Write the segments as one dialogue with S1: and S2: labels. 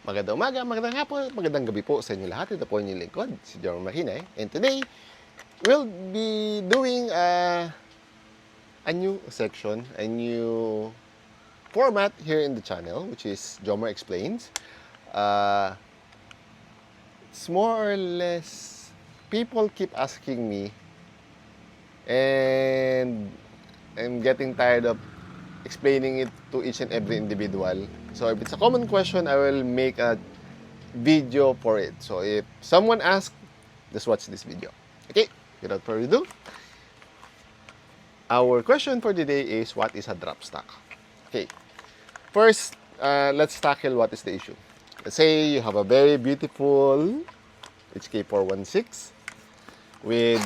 S1: Magandang umaga, magandang hapon, magandang gabi po sa inyo lahat. Ito po inyong lingkod, si Jerome Mahinay. And today, we'll be doing a new section, a new format here in the channel, which is Jomar Explains. It's more or less, people keep asking me, and I'm getting tired of explaining it to each and every individual. So if it's a common question, I will make a video for it. So if someone asks, just watch this video. Okay, without further ado, our question for today is, what is a drop stock? Okay, first, let's tackle what is the issue. Let's say you have a very beautiful HK416 with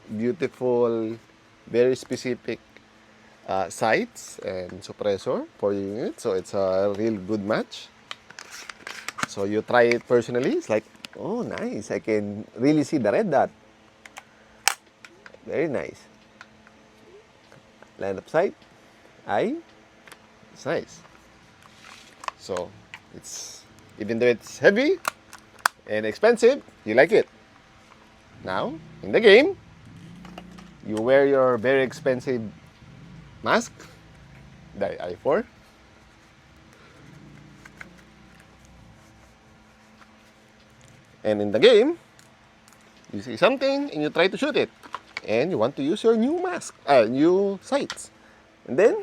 S1: beautiful, very specific sights and suppressor for your unit. So it's a real good match. So you try it personally. It's like, oh, nice. I can really see the red dot. Very nice. Line of sight. Eye. It's nice. So it's, even though it's heavy and expensive, you like it. Now, in the game, you wear your very expensive mask, the i4. And in the game, you see something and you try to shoot it. And you want to use your new mask, new sights. And then,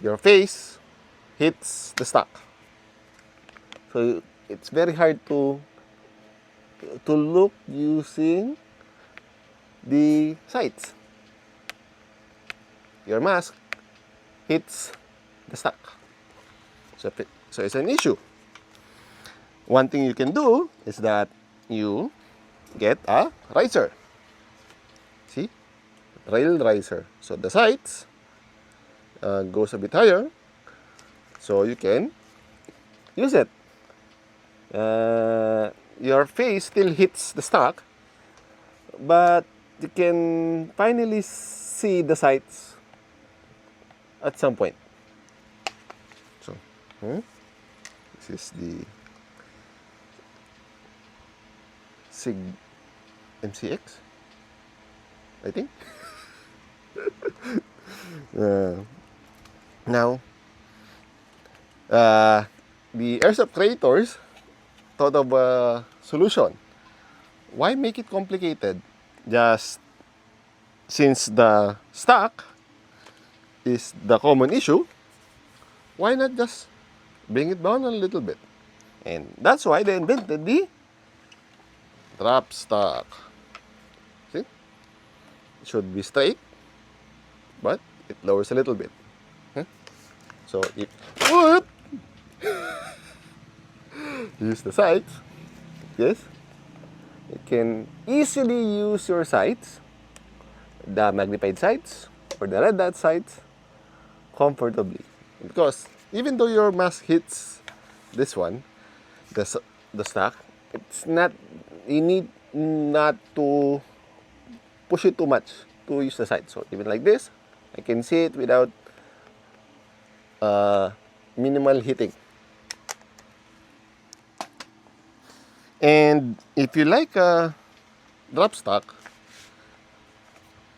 S1: your face hits the stock. So it's very hard to look using the sights. Your mask hits the stock. So it's an issue. One thing you can do is that you get a riser. See? Rail riser. So the sights goes a bit higher, so you can use it. Your face still hits the stock, but you can finally see the sights at some point. So, this is the SIG MCX, I think. Now, the airsoft creators thought of a solution. Why make it complicated? Just since the stock is the common issue, why not just bring it down a little bit? And that's why they invented the drop stock. See? It should be straight, but it lowers a little bit. So if use the sights, yes, you can easily use your sights, the magnified sights or the red dot sights, comfortably. Because even though your mask hits this one, the stock, it's not, you need not to push it too much to use the sight. So even like this, I can see it without minimal hitting. And if you like a drop stock,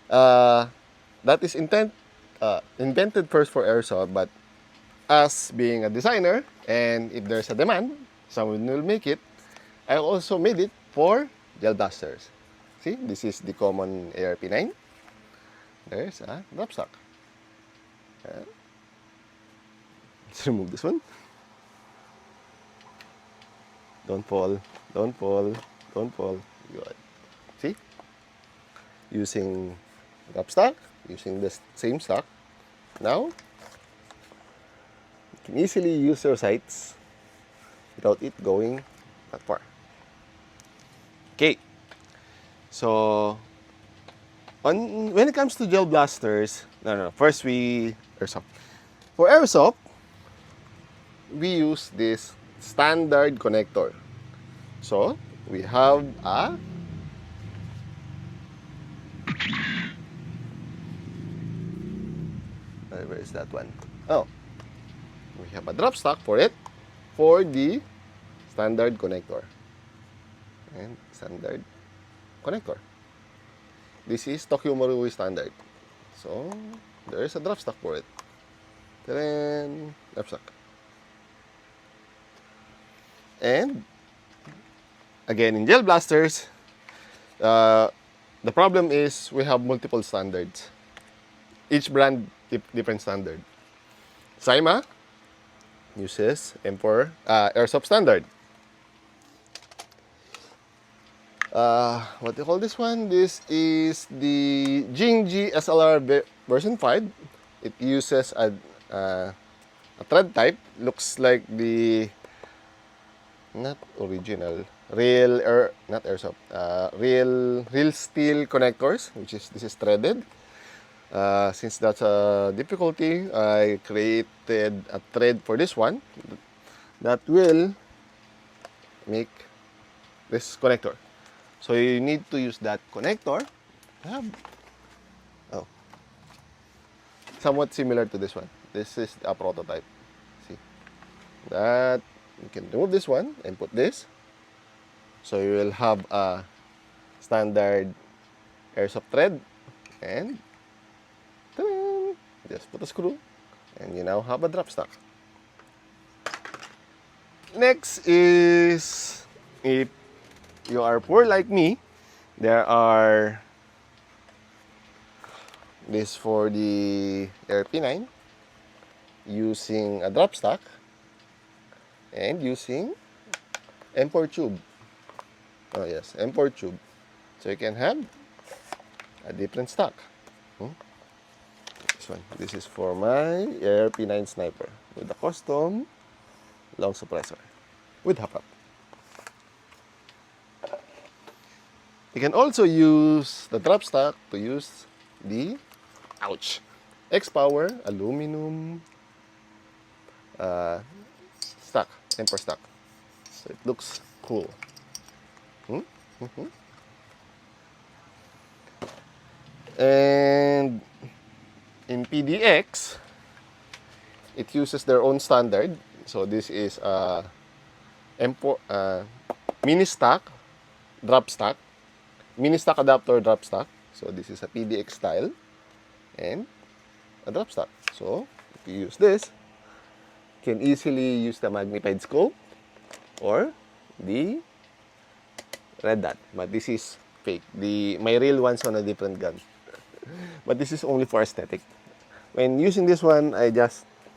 S1: that is invented first for airsoft, but us being a designer, and if there's a demand, someone will make it. I also made it for gel blasters. See, this is the common ARP9. There's a drop stock. Let's remove this one. Don't fall, don't fall, don't fall. Good. See? Using drop stock, using the same stock. Now, you can easily use your sights without it going that far. Okay. So, when it comes to gel blasters, first airsoft. For airsoft, we use this standard connector. So, we have a where is that one? Oh, we have a drop stock for it for the standard connector. And standard connector. This is Tokyo Marui standard. So, there is a drop stock for it. Then, drop stock. And, again, in gel blasters, the problem is we have multiple standards. Each brand different standard. Saima uses M4 Airsoft standard. What do you call this one? This is the Jingji SLR version 5. It uses a thread type. Looks like the not original not airsoft real steel connectors, which is this is threaded. Since that's a difficulty, I created a thread for this one that will make this connector. So you need to use that connector. Somewhat similar to this one. This is a prototype. See that you can remove this one and put this. So you will have a standard airsoft thread, and just put a screw, and you now have a drop stock. Next is, if you are poor like me, there are this for the AirP9 using a drop stock and using M4 tube. Oh yes, M4 tube. So you can have a different stock. This one. This is for my AirP9 Sniper with a custom long suppressor with hop-up. You can also use the drop stock to use the X-Power aluminum stock, M4 stock. So it looks cool. And in PDX, it uses their own standard. So this is a M4 mini stock drop stock, mini stock adapter drop stock. So this is a PDX style and a drop stock. So if you use this, you can easily use the magnified scope or the red dot. But this is fake. My real one's on a different gun. But this is only for aesthetic. When using this one,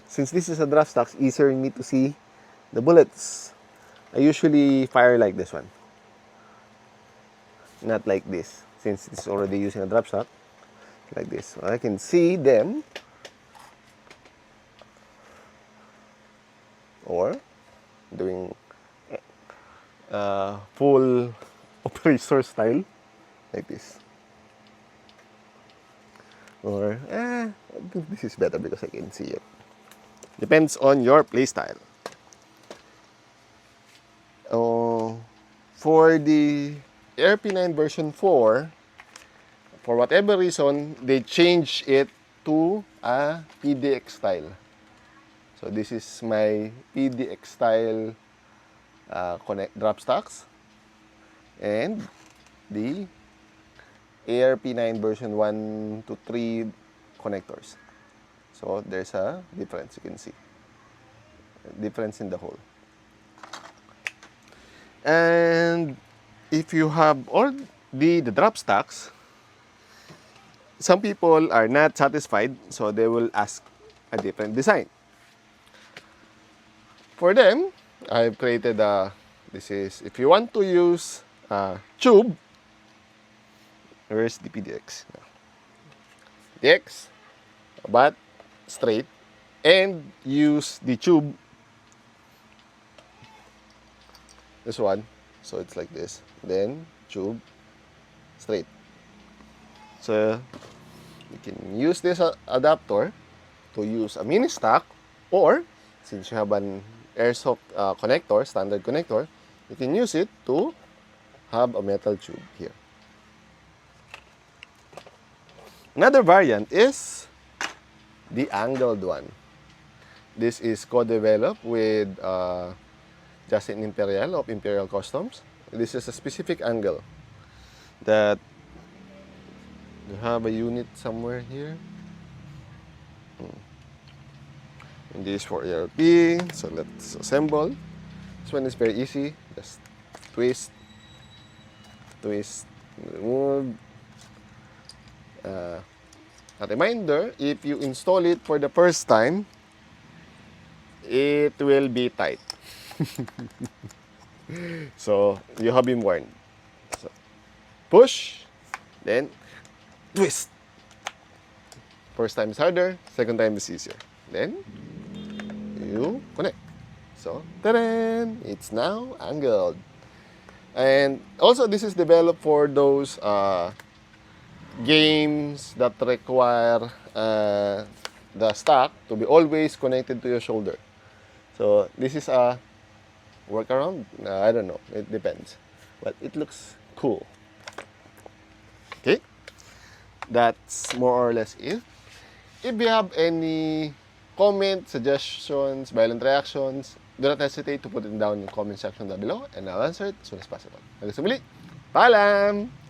S1: since this is a drop stock, it's easier for me to see the bullets. I usually fire like this one, not like this, since it's already using a drop stock. Like this, so I can see them, or doing full operator style like this. Or this is better because I can see it. Depends on your playstyle. For the AirP9 version 4, for whatever reason, they changed it to a PDX style. So this is my PDX style drop stocks, and the AirP9 version 1 to 3 connectors. So there's a difference, you can see. A difference in the hole. And if you have all the drop stocks, some people are not satisfied, so they will ask a different design. For them, I've created this is, if you want to use tube, where's the PDX? PDX, but straight, and use the tube, this one, so it's like this, then tube, straight. So you can use this adapter to use a mini stock, or since you have an airsoft connector, standard connector, you can use it to have a metal tube here. Another variant is the angled one. This is co-developed with Justin Imperial of Imperial Customs. This is a specific angle that you have a unit somewhere here. And this for ERP. So let's assemble. This one is very easy. Just twist, remove. A reminder, if you install it for the first time, it will be tight. So you have been warned. So, push, then twist. First time is harder, second time is easier. Then you connect. So, ta-da! It's now angled. And also, this is developed for those games that require the stock to be always connected to your shoulder. So this is a workaround. I don't know. It depends, but it looks cool. Okay, that's more or less it. If you have any comments, suggestions, violent reactions, do not hesitate to put it down in the comment section down below, and I'll answer it as soon as possible. Hanggang sa muli, paalam!